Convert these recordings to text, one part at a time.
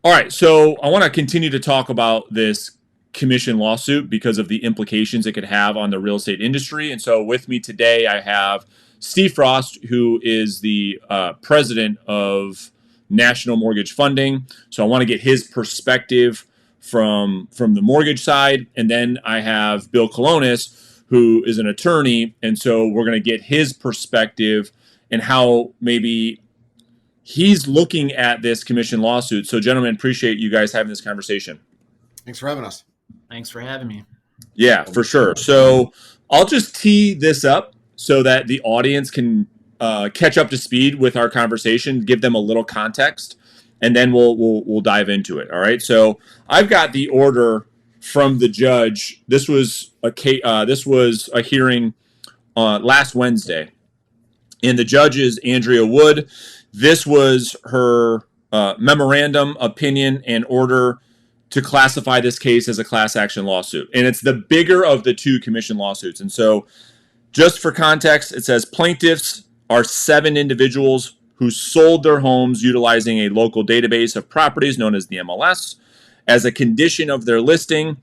All right, so I want to continue to talk about this commission lawsuit because of the implications it could have on the real estate industry. And so with me today, I have Steve Frost, who is the president of National Mortgage Funding. So I want to get his perspective from the mortgage side, and then I have Bill Colonis, who is an attorney, and so we're going to get his perspective and how maybe he's looking at this commission lawsuit. So, gentlemen, appreciate you guys having this conversation. Thanks for having us. Thanks for having me. Yeah, for sure. So, I'll just tee this up so that the audience can catch up to speed with our conversation, give them a little context, and then we'll dive into it. All right. So, I've got the order from the judge. This was a hearing last Wednesday, and the judge is Andrea Wood. This was her memorandum, opinion, and order to classify this case as a class action lawsuit. And it's the bigger of the two commission lawsuits. And so, just for context, it says plaintiffs are 7 individuals who sold their homes utilizing a local database of properties known as the MLS. As a condition of their listing,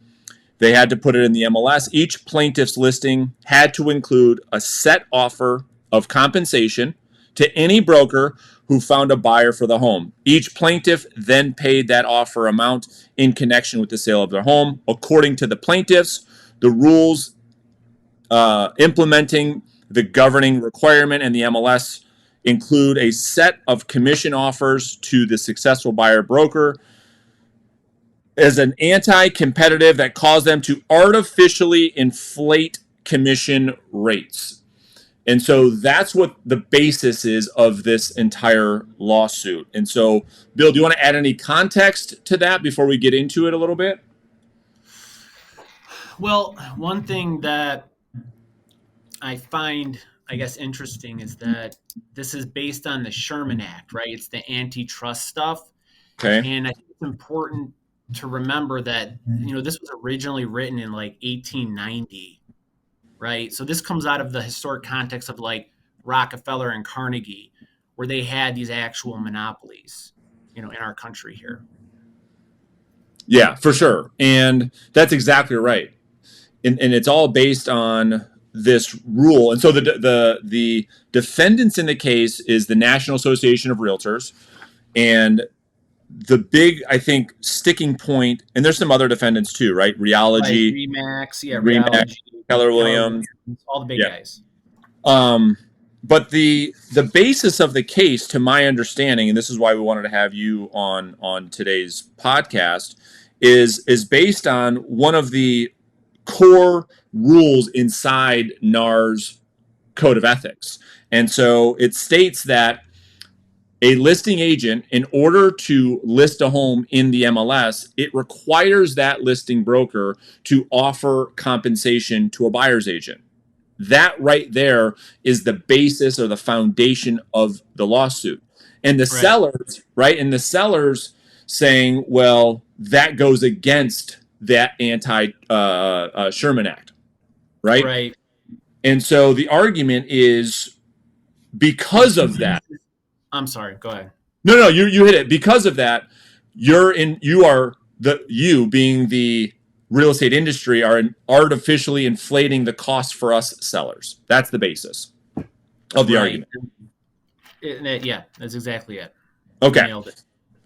they had to put it in the MLS. Each plaintiff's listing had to include a set offer of compensation to any broker who found a buyer for the home. Each plaintiff then paid that offer amount in connection with the sale of their home. According to the plaintiffs, the rules implementing the governing requirement and the MLS include a set of commission offers to the successful buyer broker as an anti-competitive that caused them to artificially inflate commission rates. And so that's what the basis is of this entire lawsuit. And so, Bill, do you want to add any context to that before we get into it a little bit? Well, one thing that I find, I guess, interesting is that this is based on the Sherman Act, right? It's the antitrust stuff. Okay. And I think it's important to remember that, this was originally written in like 1890, right? So this comes out of the historic context of like Rockefeller and Carnegie, where they had these actual monopolies, in our country here. Yeah, for sure. And that's exactly right. And it's all based on this rule. And so the defendants in the case is the National Association of Realtors. And the big, I think, sticking point, and there's some other defendants too, right? Reality, Remax, Remax, Keller Williams, all the big guys. But the basis of the case, to my understanding, and this is why we wanted to have you on today's podcast, is based on one of the core rules inside NAR's code of ethics. And so it states that a listing agent, in order to list a home in the MLS, it requires that listing broker to offer compensation to a buyer's agent. That right there is the basis or the foundation of the lawsuit. And the sellers, right? And the sellers saying, well, that goes against that anti-Sherman Act, right? Right. And so the argument is because of that. I'm sorry. Go ahead. No, you hit it. Because of that, you being the real estate industry are artificially inflating the cost for us sellers. That's the basis of the argument. Yeah, that's exactly it. Okay. Nailed it.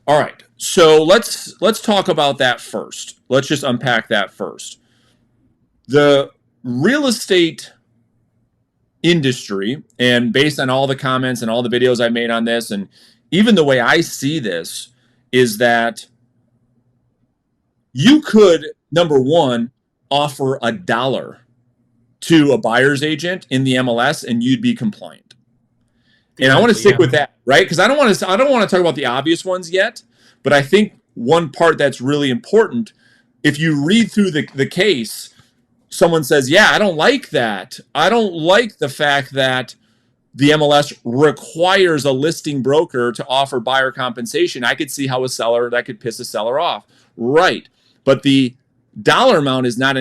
All right. So let's talk about that first. Let's just unpack that first. The real estate industry, and based on all the comments and all the videos I made on this, and even the way I see this, is that you could, number one, offer $1 to a buyer's agent in the MLS and you'd be compliant. And I want to stick with that, right? Because I don't want to talk about the obvious ones yet, but I think one part that's really important, if you read through the case, someone says, yeah, I don't like that. I don't like the fact that the MLS requires a listing broker to offer buyer compensation. I could see how that could piss a seller off. Right. But the dollar amount is not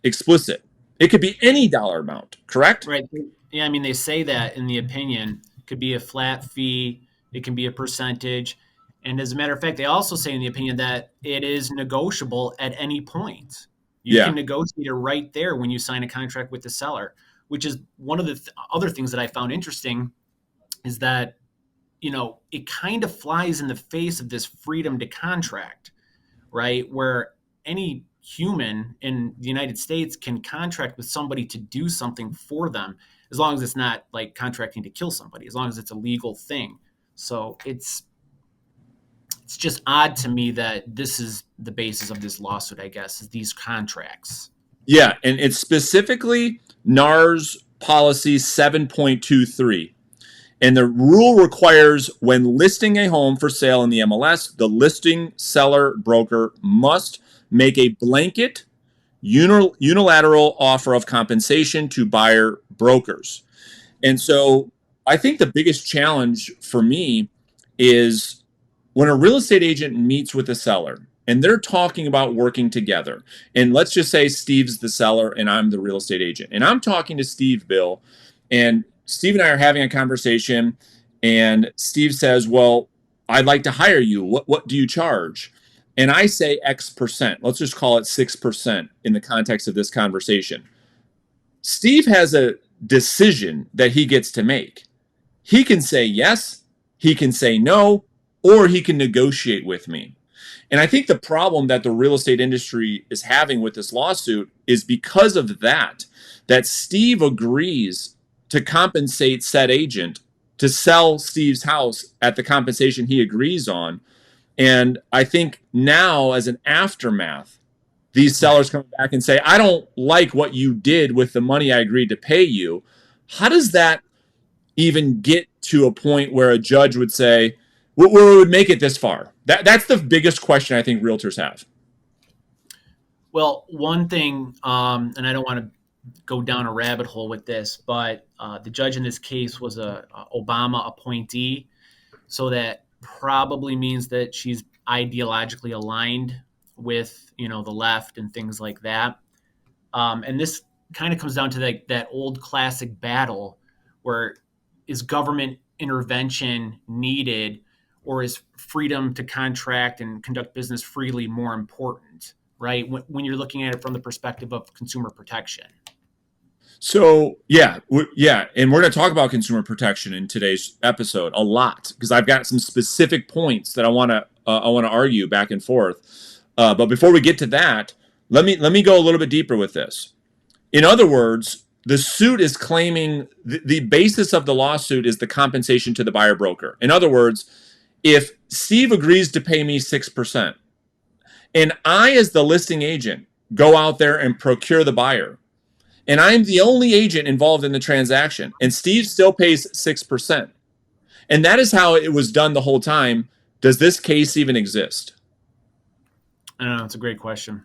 explicit. It could be any dollar amount, correct? Right. Yeah, I mean, they say that in the opinion. It could be a flat fee. It can be a percentage. And as a matter of fact, they also say in the opinion that it is negotiable at any point. You Yeah. can negotiate it right there when you sign a contract with the seller, which is one of the other things that I found interesting is that, it kind of flies in the face of this freedom to contract, right? Where any human in the United States can contract with somebody to do something for them, as long as it's not like contracting to kill somebody, as long as it's a legal thing. So it's just odd to me that this is the basis of this lawsuit, I guess, is these contracts. Yeah. And it's specifically NAR's policy 7.23. And the rule requires when listing a home for sale in the MLS, the listing seller broker must make a blanket unilateral offer of compensation to buyer brokers. And so I think the biggest challenge for me is when a real estate agent meets with a seller and they're talking about working together. And let's just say Steve's the seller and I'm the real estate agent. And I'm talking to Steve, Bill, and Steve and I are having a conversation. And Steve says, well, I'd like to hire you. What do you charge? And I say X percent. Let's just call it 6% in the context of this conversation. Steve has a decision that he gets to make. He can say yes, he can say no, or he can negotiate with me. And I think the problem that the real estate industry is having with this lawsuit is because of that Steve agrees to compensate said agent to sell Steve's house at the compensation he agrees on. And I think now, as an aftermath, these sellers come back and say, I don't like what you did with the money I agreed to pay you. How does that even get to a point where a judge would say, where it would make it this far? That's the biggest question I think realtors have. Well, one thing, and I don't want to go down a rabbit hole with this, but the judge in this case was a Obama appointee, so that probably means that she's ideologically aligned with the left and things like that. And this kind of comes down to that old classic battle where is government intervention needed, or is freedom to contract and conduct business freely more important, right? When you're looking at it from the perspective of consumer protection. So yeah, and we're going to talk about consumer protection in today's episode a lot because I've got some specific points that I want to argue back and forth. But before we get to that, let me go a little bit deeper with this. In other words, the suit is claiming the basis of the lawsuit is the compensation to the buyer broker. In other words, if Steve agrees to pay me 6%, and I, as the listing agent, go out there and procure the buyer, and I'm the only agent involved in the transaction, and Steve still pays 6%, and that is how it was done the whole time, does this case even exist? I don't know. It's a great question.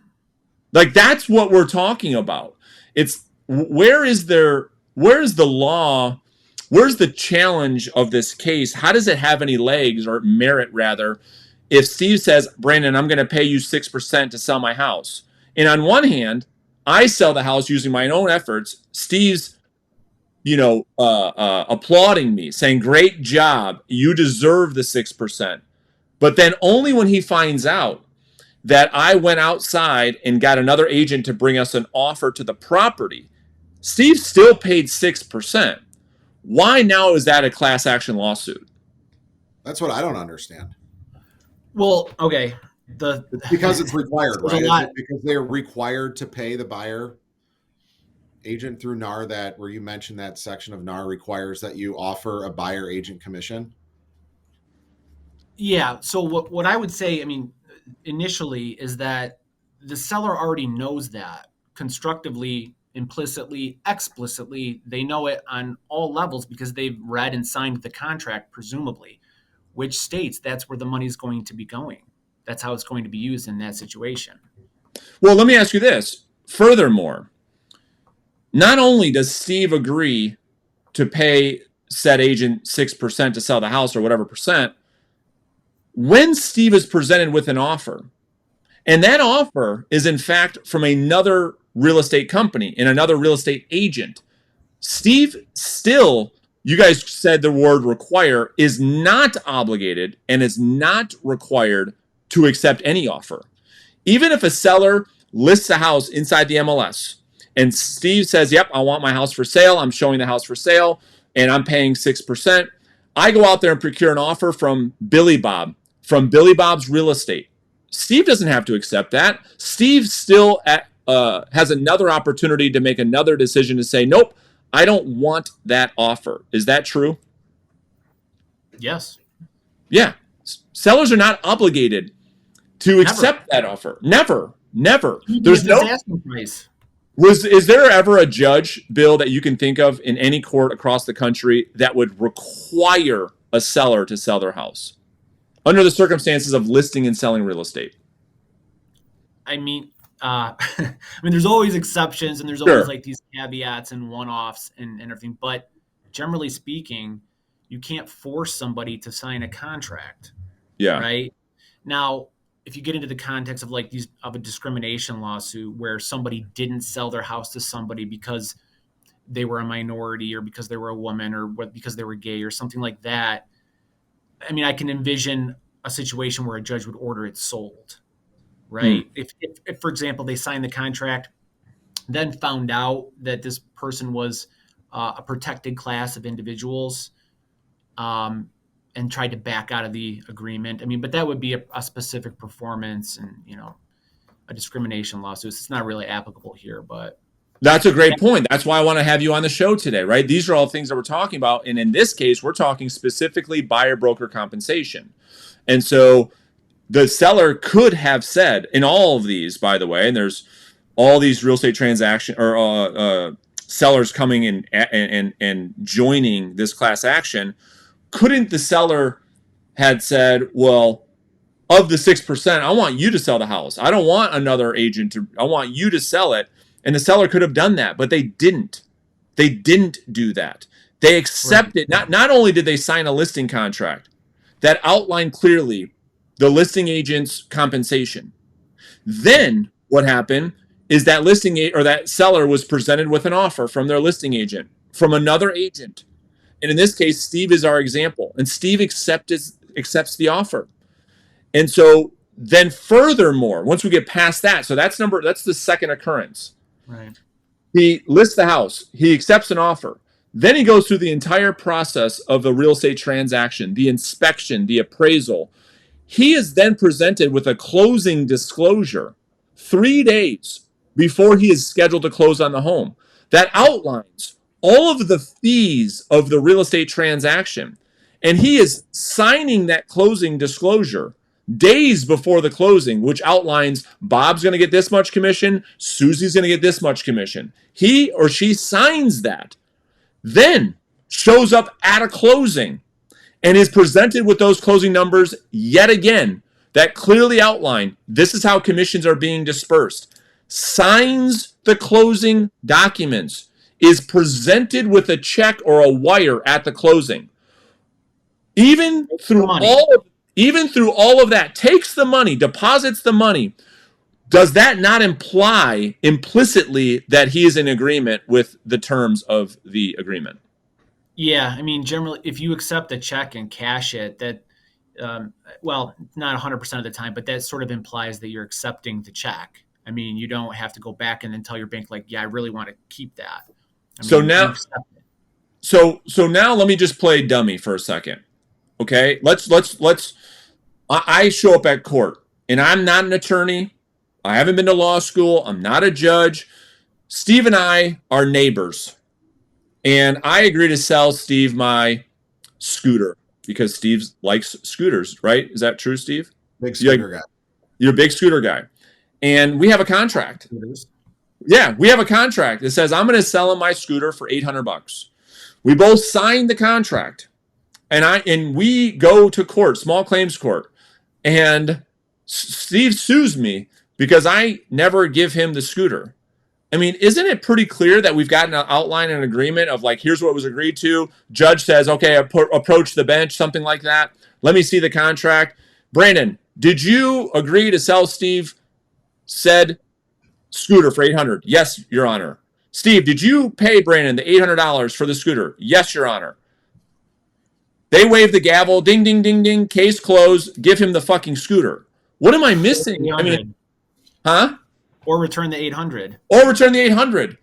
Like, that's what we're talking about. It's where is the law? Where's the challenge of this case? How does it have any legs or merit, rather, if Steve says, Brandon, I'm going to pay you 6% to sell my house? And on one hand, I sell the house using my own efforts. Steve's, applauding me, saying, great job. You deserve the 6%. But then only when he finds out that I went outside and got another agent to bring us an offer to the property, Steve still paid 6%. Why now is that a class action lawsuit? That's what I don't understand. Well, okay. It's because it's required, There's right? a Is lot. it because they're required to pay the buyer agent through NAR, that where you mentioned that section of NAR requires that you offer a buyer agent commission? Yeah. So what I would say, I mean, initially is that the seller already knows that constructively, implicitly, explicitly. They know it on all levels because they've read and signed the contract, presumably, which states that's where the money's going to be going. That's how it's going to be used in that situation. Well, let me ask you this. Furthermore, not only does Steve agree to pay said agent 6% to sell the house or whatever percent, when Steve is presented with an offer, and that offer is in fact from another real estate company and another real estate agent, Steve still you guys said the word require, is not obligated and is not required to accept any offer. Even if a seller lists a house inside the MLS and Steve says, yep, I want my house for sale, I'm showing the house for sale, and I'm paying 6%, I go out there and procure an offer from Billy Bob, from Billy Bob's Real Estate. Steve doesn't have to accept that. Steve still has another opportunity to make another decision to say, nope, I don't want that offer. Is that true? Yes. Yeah. Sellers are not obligated to accept that offer. Never. There's no asking price. Is there ever a judge, Bill, that you can think of in any court across the country that would require a seller to sell their house under the circumstances of listing and selling real estate? I mean, there's always exceptions and there's always like these caveats and one-offs and everything. But generally speaking, you can't force somebody to sign a contract. Yeah. Right. Now, if you get into the context of like of a discrimination lawsuit where somebody didn't sell their house to somebody because they were a minority or because they were a woman or because they were gay or something like that, I mean, I can envision a situation where a judge would order it sold. Right. If, for example, they signed the contract, then found out that this person was a protected class of individuals, and tried to back out of the agreement. I mean, but that would be a specific performance and, a discrimination lawsuit. It's not really applicable here, but. That's a great point. That's why I want to have you on the show today, right? These are all things that we're talking about. And in this case, we're talking specifically buyer broker compensation. And so the seller could have said in all of these, by the way, and there's all these real estate transaction or sellers coming in and joining this class action. Couldn't the seller had said, well, of the 6%, I want you to sell the house. I don't want another agent I want you to sell it. And the seller could have done that, but they didn't. They didn't do that. They accepted, not only did they sign a listing contract that outlined clearly the listing agent's compensation. Then what happened is that that seller was presented with an offer from their listing agent, from another agent. And in this case, Steve is our example. And Steve accepts the offer. And so then furthermore, once we get past that, so that's the second occurrence. Right. He lists the house. He accepts an offer. Then he goes through the entire process of the real estate transaction, the inspection, the appraisal. He is then presented with a closing disclosure 3 days before he is scheduled to close on the home that outlines all of the fees of the real estate transaction. And he is signing that closing disclosure days before the closing, which outlines Bob's going to get this much commission, Susie's going to get this much commission. He or she signs that, then shows up at a closing and is presented with those closing numbers yet again that clearly outline this is how commissions are being dispersed, signs the closing documents, is presented with a check or a wire at the closing. Even through all of that, takes the money, deposits the money. Does that not imply implicitly that he is in agreement with the terms of the agreement? Yeah, I mean, generally, if you accept the check and cash it, that, well, not 100% of the time, but that sort of implies that you're accepting the check. I mean, you don't have to go back and then tell your bank, like, yeah, I really want to keep that. I mean, so now let me just play dummy for a second. Okay, I show up at court and I'm not an attorney. I haven't been to law school. I'm not a judge. Steve and I are neighbors. And I agree to sell Steve my scooter because Steve likes scooters, right? Is that true, Steve? Big scooter guy. You're a big scooter guy. And we have a contract. Yeah, we have a contract that says I'm going to sell him my scooter for $800. We both signed the contract. And we go to court, small claims court. And Steve sues me because I never give him the scooter. I mean, isn't it pretty clear that we've got an outline and agreement of like, here's what was agreed to. Judge says, okay, approach the bench, something like that. Let me see the contract. Brandon, did you agree to sell Steve said scooter for $800? Yes, Your Honor. Steve, did you pay Brandon the $800 for the scooter? Yes, Your Honor. They wave the gavel, ding, ding, ding, ding, case closed, give him the fucking scooter. What am I missing? I mean, huh? Or return the 800. Or return the 800.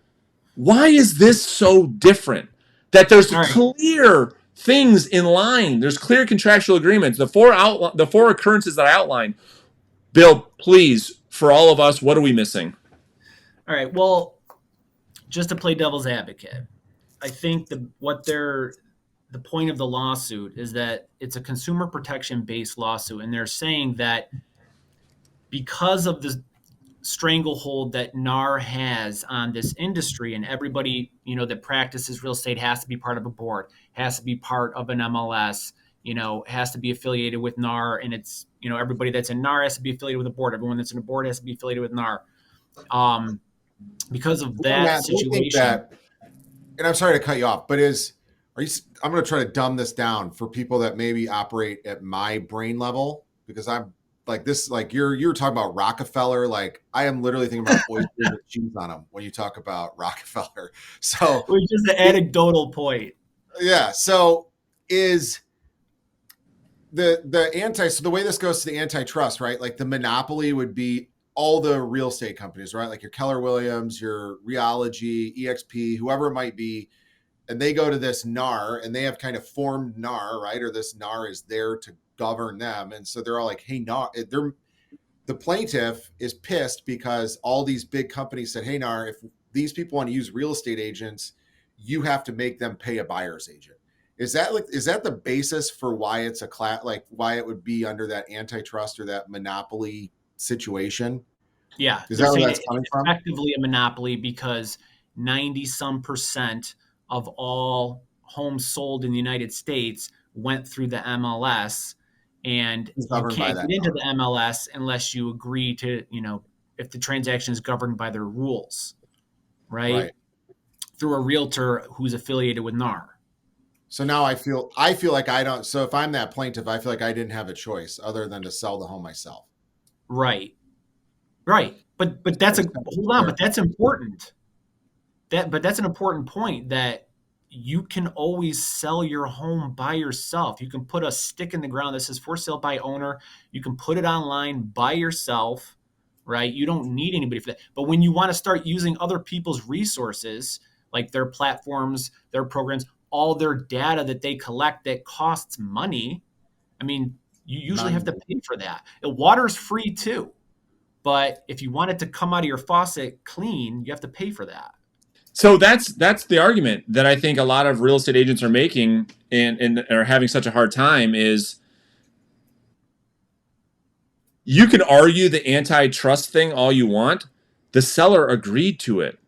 Why is this so different? That there's clear things in line. There's clear contractual agreements. The four occurrences that I outlined. Bill, please, for all of us, what are we missing? All right. Well, just to play devil's advocate, I think the point of the lawsuit is that it's a consumer protection based lawsuit, and they're saying that because of the stranglehold that NAR has on this industry, and everybody that practices real estate has to be part of a board, has to be part of an MLS, has to be affiliated with NAR, and it's everybody that's in NAR has to be affiliated with a board. Everyone that's in a board has to be affiliated with NAR. Because of that situation. And I'm sorry to cut you off, but I'm going to try to dumb this down for people that maybe operate at my brain level, because I'm like this, like you're talking about Rockefeller. Like I am literally thinking about oysters with cheese on them when you talk about Rockefeller. So which is an anecdotal point. Yeah. So is so the way this goes to the antitrust, right? Like the monopoly would be all the real estate companies, right? Like your Keller Williams, your Realogy, EXP, whoever it might be. And they go to this NAR and they have kind of formed NAR, right? Or this NAR is there to govern them. And so they're all like, hey, NAR, the plaintiff is pissed because all these big companies said, hey, NAR, if these people want to use real estate agents, you have to make them pay a buyer's agent. Is that the basis for why it's why it would be under that antitrust or that monopoly situation? Yeah. Is that where that's coming from? Effectively a monopoly because 90% of all homes sold in the United States went through the MLS, and you can't get into the MLS unless you agree to, if the transaction is governed by their rules, right? Through a realtor who's affiliated with NAR. So now I feel like I don't. So if I'm that plaintiff, I feel like I didn't have a choice other than to sell the home myself. Right. But that's hold on. But that's important. But that's an important point, that you can always sell your home by yourself. You can put a stick in the ground that says for sale by owner. You can put it online by yourself, right? You don't need anybody for that. But when you want to start using other people's resources, like their platforms, their programs, all their data that they collect that costs money, I mean, you usually have to pay for that. Water's free too. But if you want it to come out of your faucet clean, you have to pay for that. So that's the argument that I think a lot of real estate agents are making and are having such a hard time is you can argue the antitrust thing all you want. The seller agreed to it.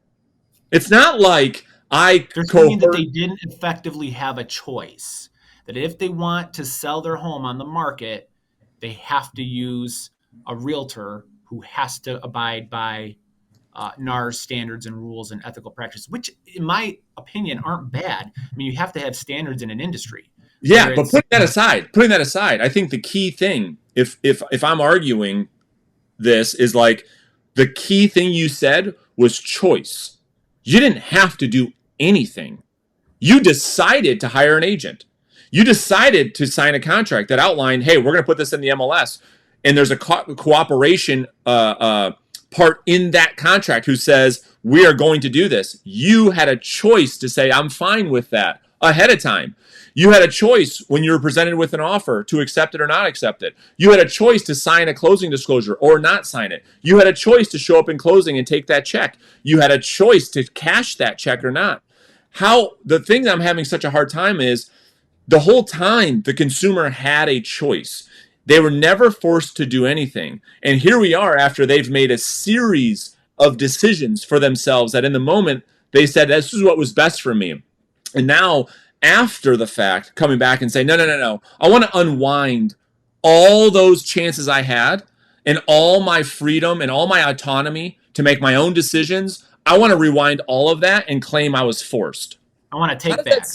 It's not like they're saying that they didn't effectively have a choice. That if they want to sell their home on the market, they have to use a realtor who has to abide by NAR's standards and rules and ethical practices, which in my opinion aren't bad. I mean, you have to have standards in an industry. Yeah, but putting that aside, I think the key thing, if I'm arguing this, is like the key thing you said was choice. You didn't have to do anything. You decided to hire an agent. You decided to sign a contract that outlined, hey, we're going to put this in the MLS, and there's a cooperation part in that contract who says we are going to do this. You had a choice to say I'm fine with that ahead of time. You had a choice when you were presented with an offer to accept it or not accept it. You had a choice to sign a closing disclosure or not sign it. You had a choice to show up in closing and take that check. You had a choice to cash that check or not. The thing that I'm having such a hard time is the whole time the consumer had a choice. They were never forced to do anything. And here we are after they've made a series of decisions for themselves that in the moment they said, this is what was best for me. And now, after the fact, coming back and saying, no. I want to unwind all those chances I had and all my freedom and all my autonomy to make my own decisions. I want to rewind all of that and claim I was forced. I want to take back.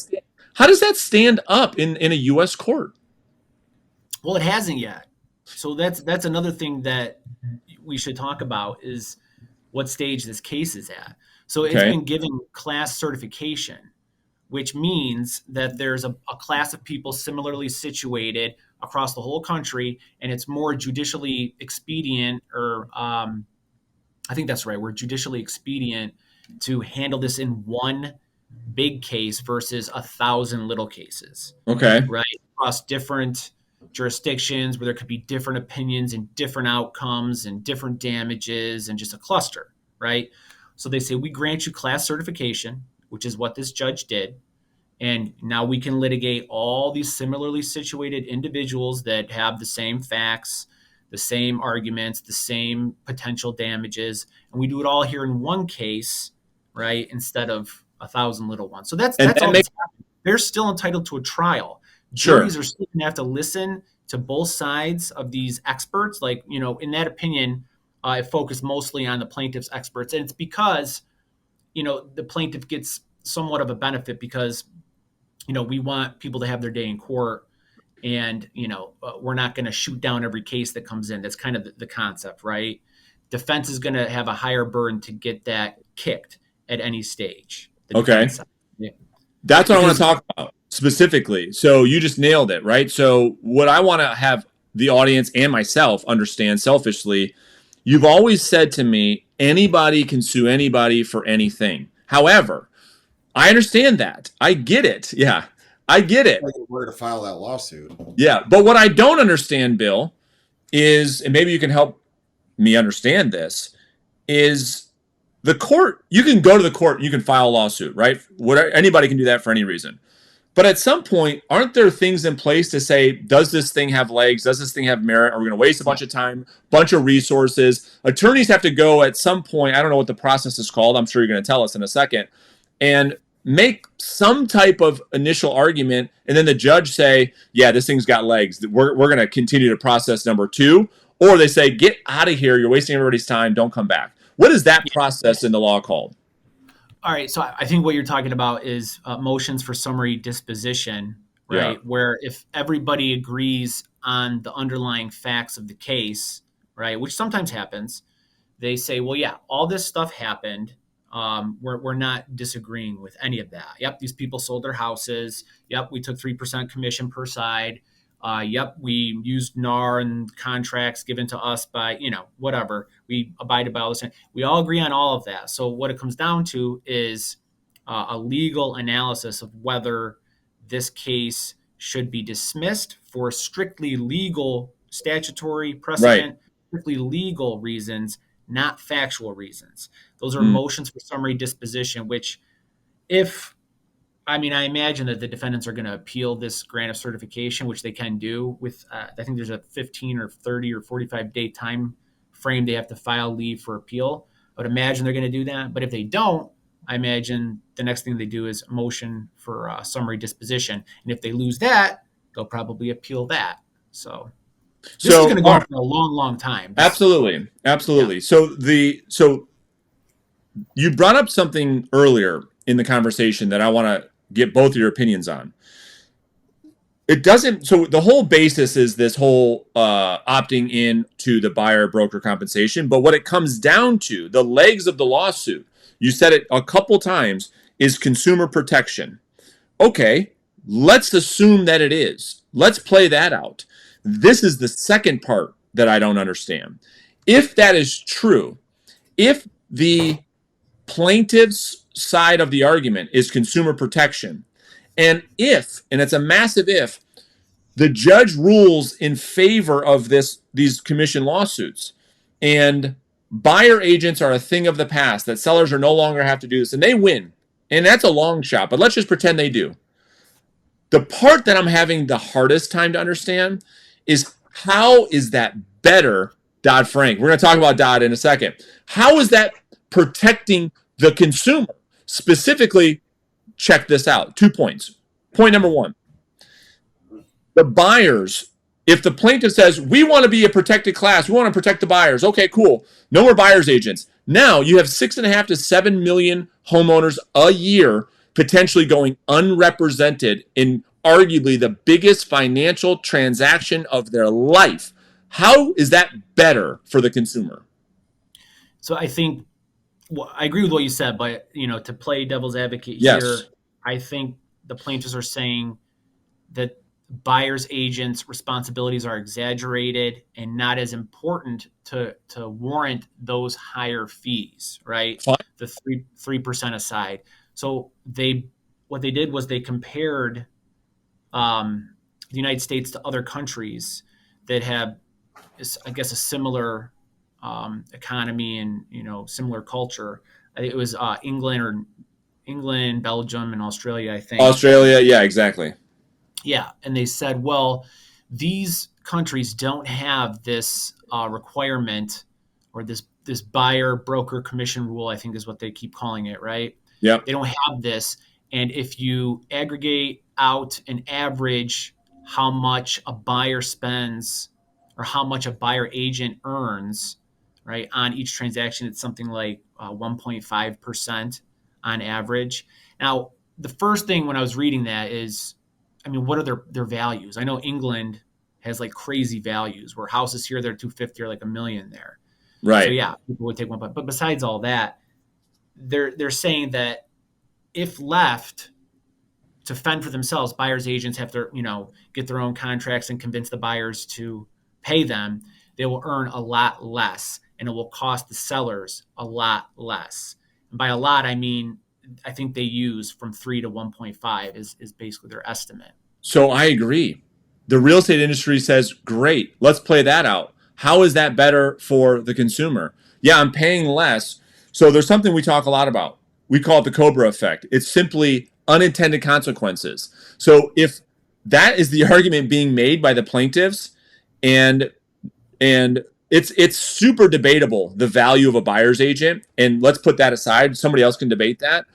How does that stand up in a U.S. court? Well, it hasn't yet. So that's another thing that we should talk about is what stage this case is at. So it's been given class certification, which means that there's a class of people similarly situated across the whole country, and it's more judicially expedient, or I think that's right, we're judicially expedient to handle this in one big case versus 1,000 little cases, Okay. right? Across different jurisdictions where there could be different opinions and different outcomes and different damages and just a cluster, right? So they say, we grant you class certification, which is what this judge did. And now we can litigate all these similarly situated individuals that have the same facts, the same arguments, the same potential damages. And we do it all here in one case, right? Instead of 1,000 little ones. So that's And all that that's makes happening. They're still entitled to a trial. sure. Juries are still going to have to listen to both sides of these experts. Like, in that opinion, it focused mostly on the plaintiff's experts. And it's because, the plaintiff gets somewhat of a benefit because, we want people to have their day in court, and, we're not going to shoot down every case that comes in. That's kind of the concept, right? Defense is going to have a higher burden to get that kicked at any stage. The Okay. defense side. Yeah. That's what I want Because to talk about specifically. So you just nailed it, right? So what I want to have the audience and myself understand selfishly, you've always said to me, anybody can sue anybody for anything. However, I understand that. I get it. Yeah, I get it. Where to file that lawsuit? Yeah, but what I don't understand, Bill, is, and maybe you can help me understand this, is the court. You can go to the court, you can file a lawsuit, right? Anybody can do that for any reason. But at some point, aren't there things in place to say, does this thing have legs? Does this thing have merit? Are we going to waste a bunch of time, bunch of resources? Attorneys have to go at some point. I don't know what the process is called. I'm sure you're going to tell us in a second. And make some type of initial argument, and then the judge say, yeah, this thing's got legs. We're going to continue to process number 2. Or they say, get out of here. You're wasting everybody's time. Don't come back. What is that process in the law called? All right, so I think what you're talking about is motions for summary disposition, right? Yeah. Where if everybody agrees on the underlying facts of the case, right, which sometimes happens, they say, well, yeah, all this stuff happened. We're not disagreeing with any of that. Yep, these people sold their houses. Yep, we took 3% commission per side. Yep, we used NAR and contracts given to us by, whatever. We abided by all this. We all agree on all of that. So what it comes down to is a legal analysis of whether this case should be dismissed for strictly legal, statutory precedent, Right. strictly legal reasons, not factual reasons. Those are Mm. motions for summary disposition, which I imagine that the defendants are going to appeal this grant of certification, which they can do with, I think there's a 15 or 30 or 45 day time frame they have to file leave for appeal. I would imagine they're going to do that. But if they don't, I imagine the next thing they do is motion for summary disposition. And if they lose that, they'll probably appeal that. So this is going to go on for a long, long time. Absolutely. Yeah. So you brought up something earlier in the conversation that I want to get both of your opinions on. So the whole basis is this whole opting in to the buyer broker compensation. But what it comes down to, the legs of the lawsuit, you said it a couple times, is consumer protection. Okay, let's assume that it is. Let's play that out. This is the second part that I don't understand. If that is true, if the plaintiff's side of the argument is consumer protection, and it's a massive if, the judge rules in favor of these commission lawsuits, and buyer agents are a thing of the past, that sellers are no longer have to do this, and they win, and that's a long shot, but let's just pretend they do. The part that I'm having the hardest time to understand is, how is that better Dodd-Frank? We're going to talk about Dodd in a second. How is that protecting the consumer? Specifically, check this out. 2 points. Point number 1. The buyers, if the plaintiff says, we want to be a protected class, we want to protect the buyers. Okay, cool. No more buyer's agents. Now you have 6.5 to 7 million homeowners a year potentially going unrepresented in arguably the biggest financial transaction of their life. How is that better for the consumer? So I think, I agree with what you said, but to play devil's advocate Yes. here, I think the plaintiffs are saying that buyer's agents' responsibilities are exaggerated and not as important to warrant those higher fees, right? Fine. The 3% aside. So what they did was they compared the United States to other countries that have, I guess, a similar economy and similar culture. I think it was England, Belgium, and Australia, I think. Australia, yeah, exactly. Yeah, and they said, well, these countries don't have this requirement or this buyer broker commission rule, I think is what they keep calling it, right? Yep. They don't have this. And if you aggregate out an average how much a buyer spends or how much a buyer agent earns, right, on each transaction, it's something like 1.5% on average. Now, the first thing when I was reading that is, I mean, what are their values? I know England has like crazy values where houses here, they're 250 or like $1 million there. So Right. yeah, people would take one. But besides all that, they're saying that if left to fend for themselves, buyers agents have to, get their own contracts and convince the buyers to pay them. They will earn a lot less, and it will cost the sellers a lot less. And by a lot, I mean, I think they use from 3 to 1.5 is basically their estimate. So I agree. The real estate industry says, great, let's play that out. How is that better for the consumer? Yeah, I'm paying less. So there's something we talk a lot about. We call it the Cobra effect. It's simply unintended consequences. So if that is the argument being made by the plaintiffs, and it's super debatable, the value of a buyer's agent, and let's put that aside. Somebody else can debate that.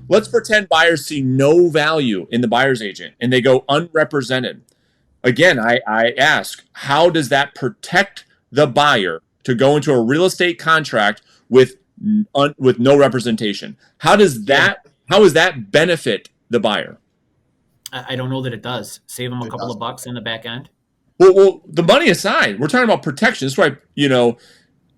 Let's pretend buyers see no value in the buyer's agent and they go unrepresented. Again, I ask, how does that protect the buyer to go into a real estate contract with no representation? How does that benefit the buyer? I don't know that it does. Save them a couple of bucks in the back end. Well, the money aside, we're talking about protection. That's why,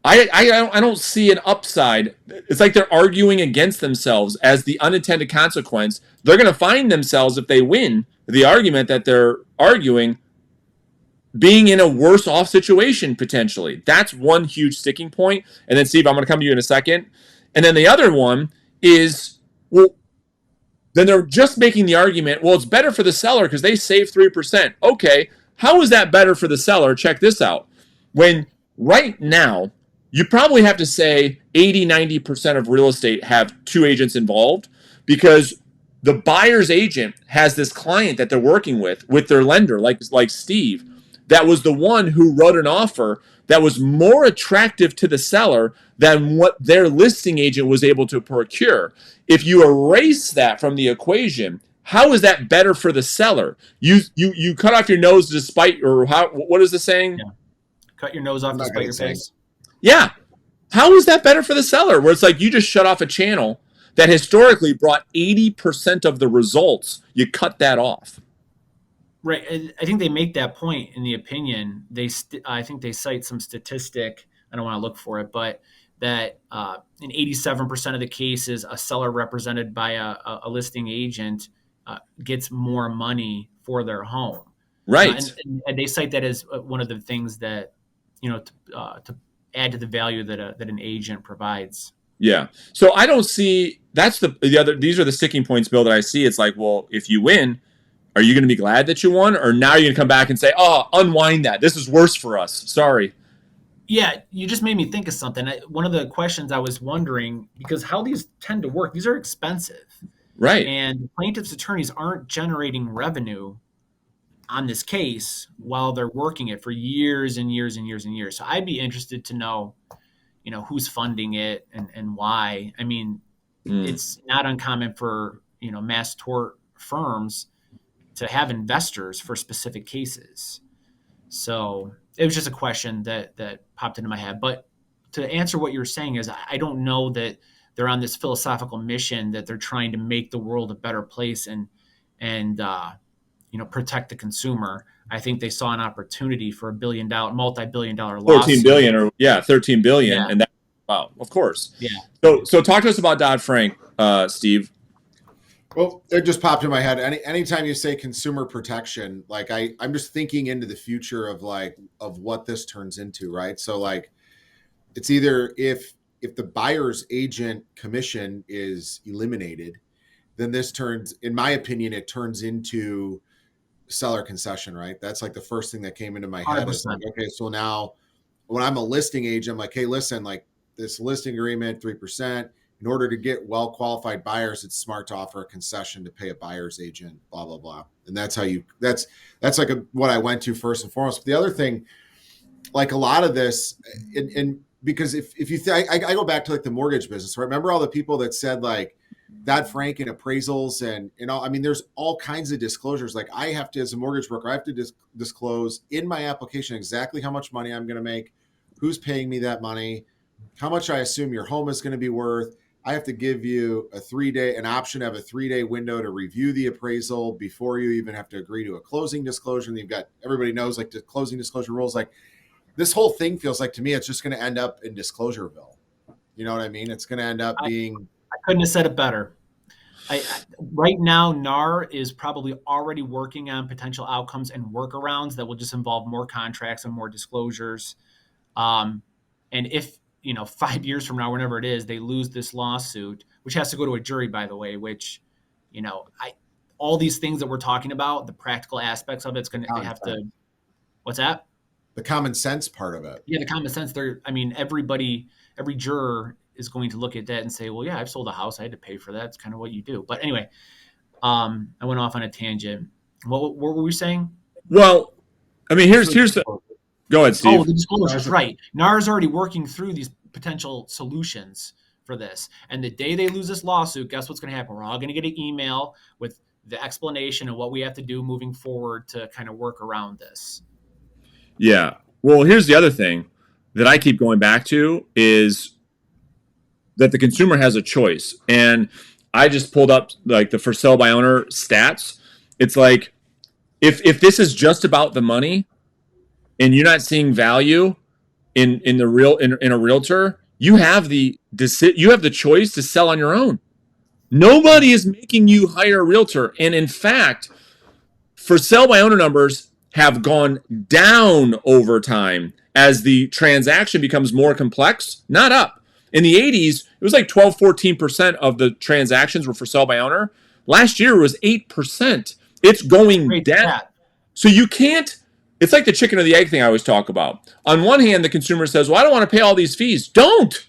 I don't see an upside. It's like they're arguing against themselves as the unintended consequence. They're going to find themselves, if they win the argument that they're arguing, being in a worse off situation potentially. That's one huge sticking point. And then, Steve, I'm going to come to you in a second. And then the other one is, well, then they're just making the argument, well, it's better for the seller because they save 3%. Okay, how is that better for the seller? Check this out. When right now, you probably have to say 80-90% of real estate have two agents involved, because the buyer's agent has this client that they're working with their lender, like Steve, that was the one who wrote an offer that was more attractive to the seller than what their listing agent was able to procure. If you erase that from the equation, how is that better for the seller? You cut off your nose despite, or what is the saying? Yeah. Cut your nose off despite your face. Yeah. How is that better for the seller? Where it's like you just shut off a channel that historically brought 80% of the results. You cut that off. Right. And I think they make that point in the opinion. I think they cite some statistic. I don't want to look for it, but that in 87% of the cases, a seller represented by a listing agent gets more money for their home. Right. And they cite that as one of the things that, to add to the value that an agent provides. Yeah. So I don't see, that's the other, these are the sticking points, Bill, that I see. It's like, well, if you win, are you going to be glad that you won? Or now you're going to come back and say, oh, unwind that. This is worse for us. Sorry. Yeah, you just made me think of something. One of the questions I was wondering, because how these tend to work, these are expensive. Right. And plaintiff's attorneys aren't generating revenue on this case while they're working it for years and years and years and years. So I'd be interested to know, who's funding it and why. I mean, it's not uncommon for, mass tort firms to have investors for specific cases. So it was just a question that popped into my head. But to answer what you're saying is, I don't know that they're on this philosophical mission that they're trying to make the world a better place and protect the consumer. I think they saw an opportunity for multi-billion dollar lawsuit. 14 billion or 13 billion. Yeah. And that, wow, of course. Yeah. So talk to us about Dodd-Frank, Steve. Well, it just popped in my head. Anytime you say consumer protection, like I'm just thinking into the future of of what this turns into, right? So like it's either if the buyer's agent commission is eliminated, then this turns, in my opinion, it turns into seller concession, right? That's like the first thing that came into my head is like, 100%. okay, so now when I'm a listing agent, I'm like, hey, listen, like this listing agreement, 3%. In order to get well qualified buyers, it's smart to offer a concession to pay a buyer's agent, blah, blah, blah. And that's how you that's like what I went to first and foremost. But the other thing, like a lot of this, and because if you I go back to like the mortgage business, right? Remember all the people that said like Dodd Frank and appraisals and I mean, there's all kinds of disclosures. Like I have to, as a mortgage broker, I have to disclose in my application exactly how much money I'm going to make, who's paying me that money, how much I assume your home is going to be worth. I have to give you an option to have a 3-day window to review the appraisal before you even have to agree to a closing disclosure. And you've got, everybody knows like the closing disclosure rules, like this whole thing feels like to me, it's just going to end up in Disclosureville. You know what I mean? It's going to end up being. I couldn't have said it better. Right now, NAR is probably already working on potential outcomes and workarounds that will just involve more contracts and more disclosures. And if 5 years from now, whenever it is, they lose this lawsuit, which has to go to a jury, by the way, which, all these things that we're talking about, the practical aspects of it's going to, they have to, what's that? The common sense part of it. Yeah, the common sense. Every juror is going to look at that and say, well, yeah, I've sold a house. I had to pay for that. It's kind of what you do. But anyway, I went off on a tangent. What were we saying? Well, I mean, here's the. Go ahead, Steve. Oh, the disclosures, right. NAR is already working through these potential solutions for this. And the day they lose this lawsuit, guess what's going to happen? We're all going to get an email with the explanation of what we have to do moving forward to kind of work around this. Yeah. Well, here's the other thing that I keep going back to is that the consumer has a choice. And I just pulled up like the for sale by owner stats. It's like if this is just about the money and you're not seeing value in a realtor, you have the choice to sell on your own. Nobody is making you hire a realtor. And in fact, for sale by owner numbers have gone down over time as the transaction becomes more complex, not up. In the 80s, it was like 12, 14% of the transactions were for sale by owner. Last year it was 8%. It's going down. So you can't, it's like the chicken or the egg thing I always talk about. On one hand, the consumer says, well, I don't want to pay all these fees. Don't.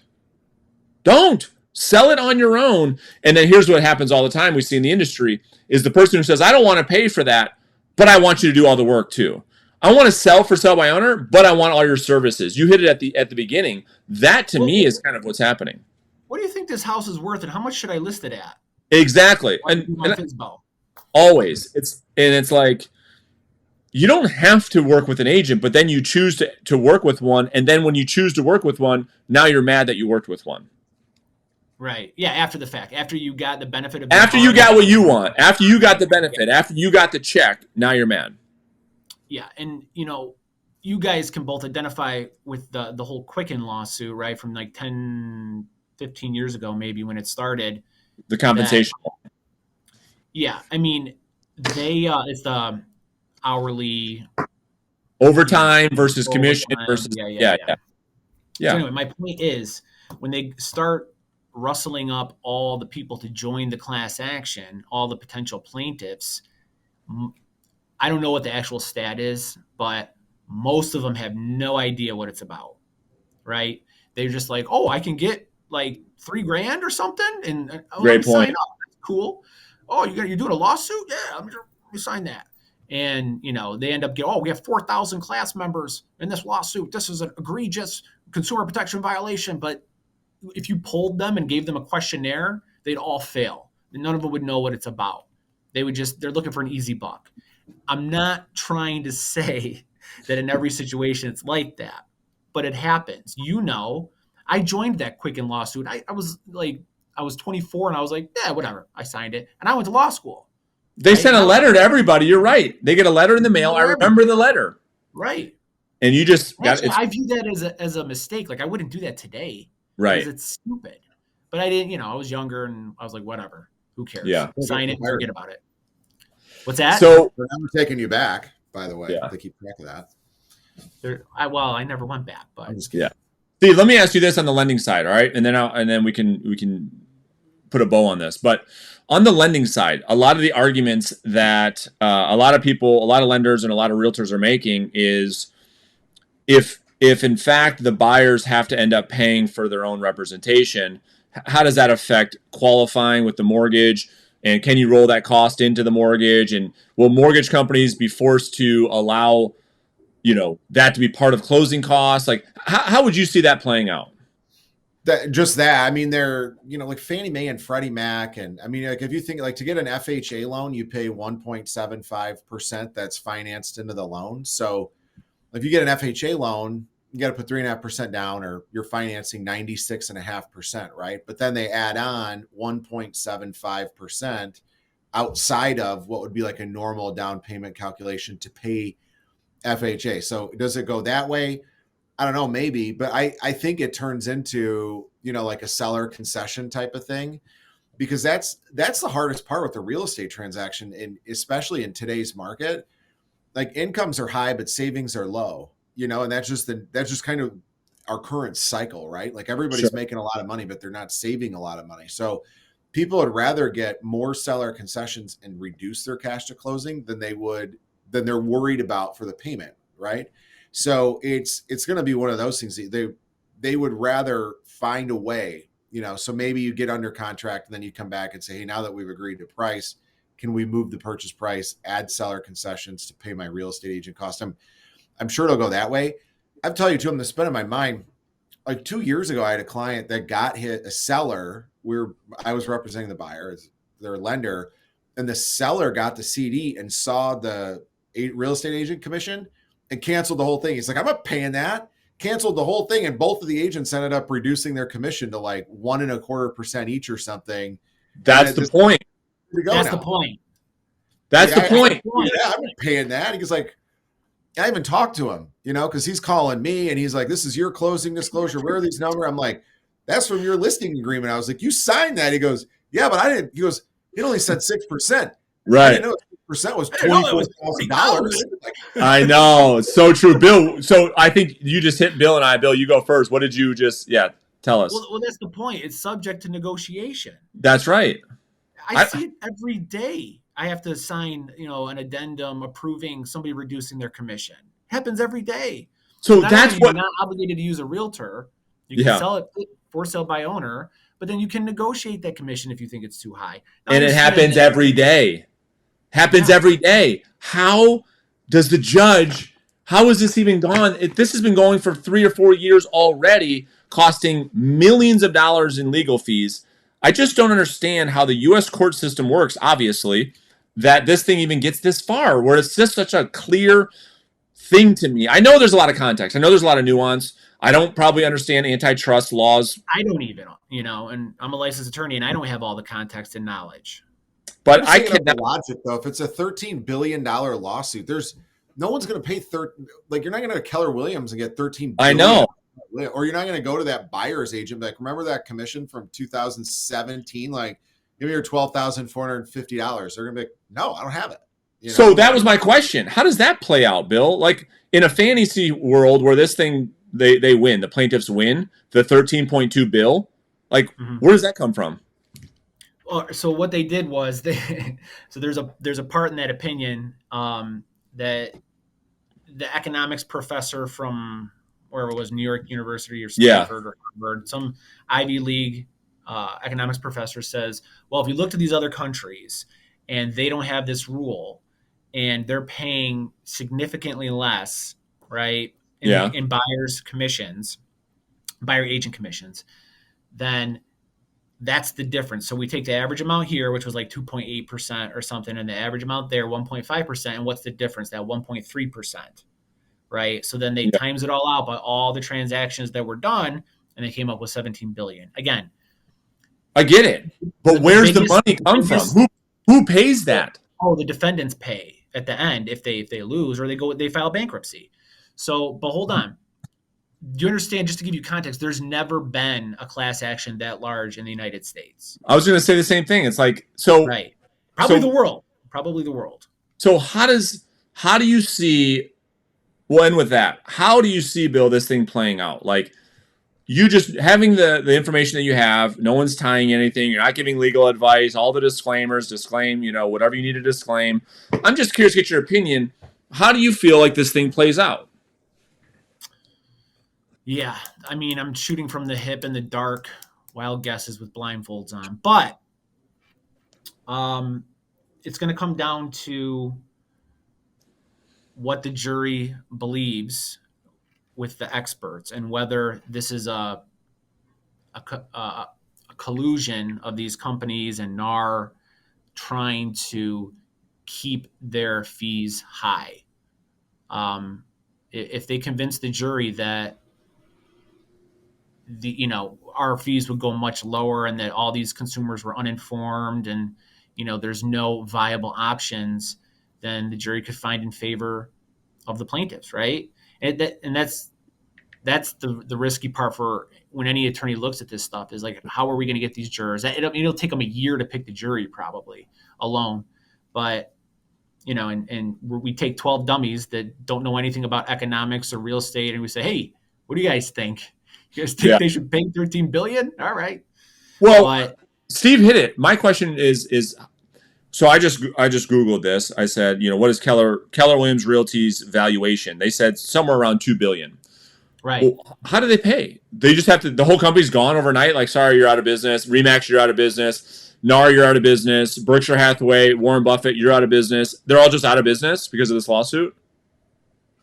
Sell it on your own. And then here's what happens all the time we see in the industry is the person who says, I don't want to pay for that, but I want you to do all the work too. I want to sell for sale by owner, but I want all your services. You hit it at the beginning. That to me is kind of what's happening. What do you think this house is worth, and how much should I list it at? Exactly. And always. It's like you don't have to work with an agent, but then you choose to work with one, and then when you choose to work with one, now you're mad that you worked with one. Right. Yeah, after the fact. After you got the benefit of after you got what you want, after you got the benefit, after you got the check, now you're mad. Yeah, and you guys can both identify with the whole Quicken lawsuit, right? From like 10, 15 years ago, maybe when it started. The compensation. Yeah, I mean, it's the hourly overtime versus commission versus yeah. So anyway, my point is when they start rustling up all the people to join the class action, all the potential plaintiffs, I don't know what the actual stat is, but most of them have no idea what it's about, right? They're just like, oh, I can get like $3,000 or something, and great point. Sign up. That's cool. Oh, you're doing a lawsuit? Yeah, let me sign that. And they end up getting, oh, we have 4,000 class members in this lawsuit. This is an egregious consumer protection violation. But if you polled them and gave them a questionnaire, they'd all fail. And none of them would know what it's about. They're looking for an easy buck. I'm not trying to say that in every situation it's like that, but it happens. I joined that Quicken lawsuit. I was 24 and I was like, yeah, whatever. I signed it and I went to law school. They sent a letter to everybody. You're right. They get a letter in the mail. I remember the letter. Right. And you just I view that as a mistake. Like I wouldn't do that today. Right. Because it's stupid. But I didn't, I was younger and I was like, whatever. Who cares? Yeah. Sign it, forget about it. What's that? So They're never taking you back, by the way. Yeah. They keep track of that. I never went back, but I'm just kidding. yeah. Steve, let me ask you this on the lending side, all right? And then we can put a bow on this. But on the lending side, a lot of the arguments that a lot of people, a lot of lenders and a lot of realtors are making is if in fact the buyers have to end up paying for their own representation, how does that affect qualifying with the mortgage? And can you roll that cost into the mortgage? And will mortgage companies be forced to allow, that to be part of closing costs? Like, how would you see that playing out? I mean, they're, like Fannie Mae and Freddie Mac. And I mean, like, if you think like to get an FHA loan, you pay 1.75% that's financed into the loan. So if you get an FHA loan, you got to put 3.5% down, or you're financing 96.5%, right? But then they add on 1.75% outside of what would be like a normal down payment calculation to pay FHA. So does it go that way? I don't know, maybe, but I think it turns into, like a seller concession type of thing, because that's the hardest part with the real estate transaction, and especially in today's market. Like, incomes are high, but savings are low, and that's just kind of our current cycle, right? Like, everybody's making a lot of money, but they're not saving a lot of money. So people would rather get more seller concessions and reduce their cash to closing than they're worried about for the payment, right? So it's going to be one of those things. They would rather find a way, so maybe you get under contract and then you come back and say, hey, now that we've agreed to price, can we move the purchase price, add seller concessions to pay my real estate agent cost? I'm sure it'll go that way. I'll tell you too, I'm spinning my mind. Like 2 years ago, I had a client that got hit, a seller. I was representing the buyer as their lender, and the seller got the CD and saw the real estate agent commission and canceled the whole thing. He's like, I'm not paying that. Canceled the whole thing. And both of the agents ended up reducing their commission to like 1.25% each or something. That's the point. That's the point. That's the point. Yeah, I'm not paying that. He's like, I even talked to him, because he's calling me and he's like, this is your closing disclosure. Where are these numbers? I'm like, that's from your listing agreement. I was like, you signed that. He goes, yeah, but I didn't. He goes, it only said 6%. Right. I didn't know percent was $24,000. I know. It's so true. Bill, so I think you just hit Bill and I. Bill, you go first. What did you tell us? Well, that's the point. It's subject to negotiation. That's right. I see it every day. I have to sign, an addendum approving somebody reducing their commission. Happens every day. So that's what you're not obligated to use a realtor. You can sell it for sale by owner, but then you can negotiate that commission if you think it's too high. And it happens every day. Every day. How does the judge, how is this even gone? This has been going for 3 or 4 years already, costing millions of dollars in legal fees. I just don't understand how the U.S. court system works, obviously, that this thing even gets this far, where it's just such a clear thing to me. I know there's a lot of context. I know there's a lot of nuance. I don't probably understand antitrust laws. I don't even, and I'm a licensed attorney, and I don't have all the context and knowledge. But I can't. The logic, though, if it's a $13 billion lawsuit, there's no one's going to pay you're not going to Keller Williams and get $13 billion. I know. Or you're not going to go to that buyer's agent. Like, remember that commission from 2017? Like, give me your $12,450. They're going to be like, no, I don't have it. So that was my question. How does that play out, Bill? Like, in a fantasy world where this thing, they win, the plaintiffs win, the 13.2 bill, like, where does that come from? So what they did was so there's a part in that opinion that the economics professor from wherever it was, New York University or Stanford or Harvard, some Ivy League economics professor says, well, if you look to these other countries and they don't have this rule and they're paying significantly less, right, in buyers' commissions, buyer agent commissions, then that's the difference. So we take the average amount here, which was like 2.8% or something, and the average amount there, 1.5%. And what's the difference? That 1.3%, right? So then they times it all out by all the transactions that were done, and they came up with 17 billion. Again, I get it, but where's the money come from? Who pays that? Oh, the defendants pay at the end if they lose or they file bankruptcy. So, but hold on. do you understand, just to give you context, there's never been a class action that large in the United States. I was going to say the same thing. It's like, so, Right. Probably the so, world. Probably the world. so how do you see, we'll end with that. How do you see, Bill, this thing playing out? Like, you just having the information that you have, no one's tying anything, you're not giving legal advice, all the disclaimers, disclaim, whatever you need to disclaim. I'm just curious to get your opinion. How do you feel like this thing plays out? Yeah. I mean, I'm shooting from the hip in the dark, wild guesses with blindfolds on. But it's going to come down to what the jury believes with the experts and whether this is a collusion of these companies and NAR trying to keep their fees high. If they convince the jury that our fees would go much lower and that all these consumers were uninformed and there's no viable options, then the jury could find in favor of the plaintiffs, right? And that's the risky part for when any attorney looks at this stuff, is like, how are we going to get these jurors? It'll take them a year to pick the jury probably alone, but and we take 12 dummies that don't know anything about economics or real estate, and we say, hey, what do you guys think? You guys think they should pay $13 billion? All right. Well, Steve hit it. My question is so I just Googled this. I said, what is Keller Williams Realty's valuation? They said somewhere around $2 billion. Right. Well, how do they pay? They just have to, the whole company's gone overnight. Like, sorry, you're out of business. Remax, you're out of business. NAR, you're out of business. Berkshire Hathaway, Warren Buffett, you're out of business. They're all just out of business because of this lawsuit.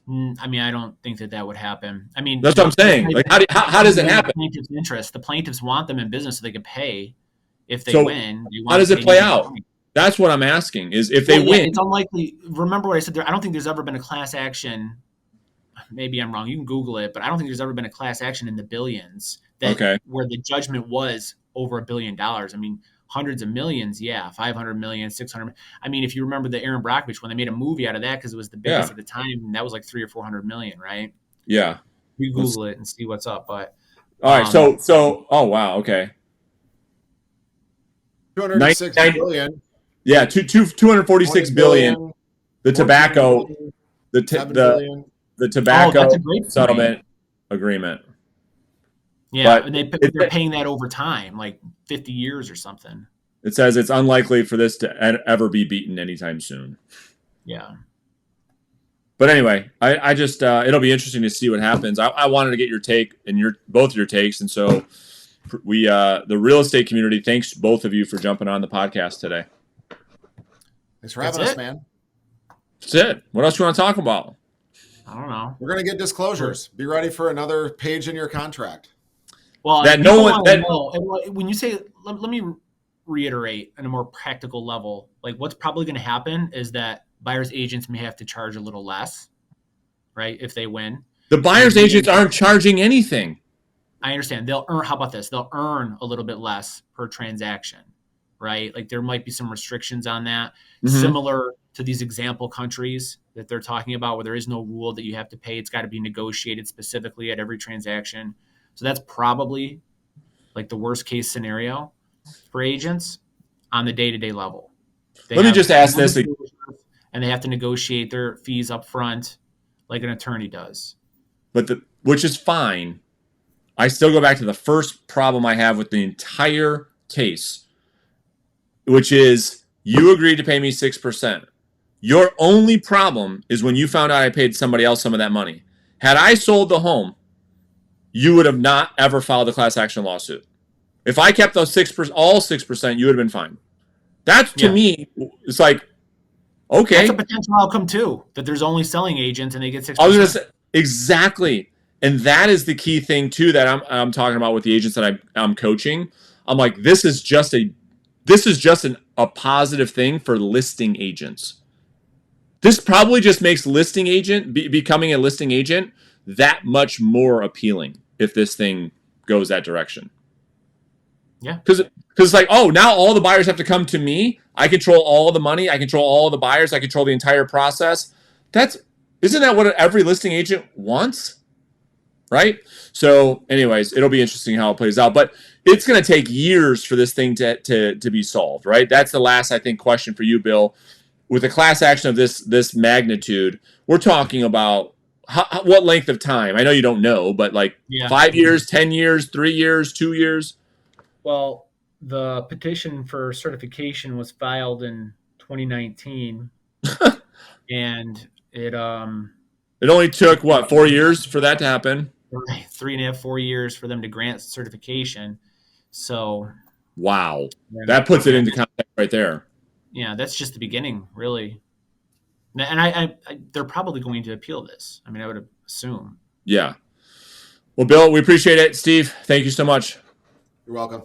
I mean, I don't think that would happen. I mean, that's what I'm saying. Like, how does it happen? Plaintiffs' interest. The plaintiffs want them in business so they can pay if they win. How does it play out? That's what I'm asking. Is if they win, it's unlikely. Remember what I said there. I don't think there's ever been a class action. Maybe I'm wrong. You can Google it, but I don't think there's ever been a class action in the billions where the judgment was over $1 billion. I mean, hundreds of millions, 500 million, 600 million. I mean, if you remember the Aaron Brockovich, when they made a movie out of that because it was the biggest at the time, and that was like 300 or 400 million, right? Yeah. You Google it and see what's up. But all right, so oh wow, okay. 206 billion. Yeah, 246 billion. The tobacco, the tobacco settlement agreement. Yeah, but and they're paying that over time, like 50 years or something. It says it's unlikely for this to ever be beaten anytime soon. Yeah. But anyway, I just it'll be interesting to see what happens. I wanted to get your take and both your takes, and so we the real estate community thanks both of you for jumping on the podcast today. Thanks for having us, man. That's it. What else you want to talk about? I don't know. We're gonna get disclosures. Be ready for another page in your contract. Well, that no one when you say, let me reiterate on a more practical level, like what's probably going to happen is that buyers agents may have to charge a little less, right? If they win. The buyers agents aren't charging anything. I understand. They'll earn, how about this? They'll earn a little bit less per transaction, right? Like there might be some restrictions on that, similar to these example countries that they're talking about where there is no rule that you have to pay. It's got to be negotiated specifically at every transaction. So that's probably like the worst case scenario for agents on the day-to-day level. Let me just ask this. And they have to negotiate their fees up front like an attorney does. Which is fine. I still go back to the first problem I have with the entire case, which is you agreed to pay me 6%. Your only problem is when you found out I paid somebody else some of that money. Had I sold the home, you would have not ever filed a class action lawsuit. If I kept those 6%, all 6%, you would have been fine. That to me, it's like, okay. That's a potential outcome too, that there's only selling agents and they get 6%. I was going to say, exactly. And that is the key thing too that I'm talking about with the agents that I'm coaching. I'm like, this is just a positive thing for listing agents. This probably just makes becoming a listing agent that much more appealing if this thing goes that direction. Yeah. Because it's like, oh, now all the buyers have to come to me. I control all the money. I control all the buyers. I control the entire process. Isn't that what every listing agent wants? right? So, anyways, it'll be interesting how it plays out. But it's going to take years for this thing to be solved, right? That's the last, I think, question for you, Bill. With a class action of this magnitude, we're talking about what length of time? I know you don't know, but like Yeah. 5 years, 10 years, 3 years, 2 years? Well, the petition for certification was filed in 2019, and It only took, what, 4 years for that to happen? 3.5, 4 years for them to grant certification. So, Wow. That puts it into context right there. yeah, that's just the beginning, really. And I they're probably going to appeal this. I mean, I would assume. Yeah. Well, Bill, we appreciate it. Steve, thank you so much. You're welcome.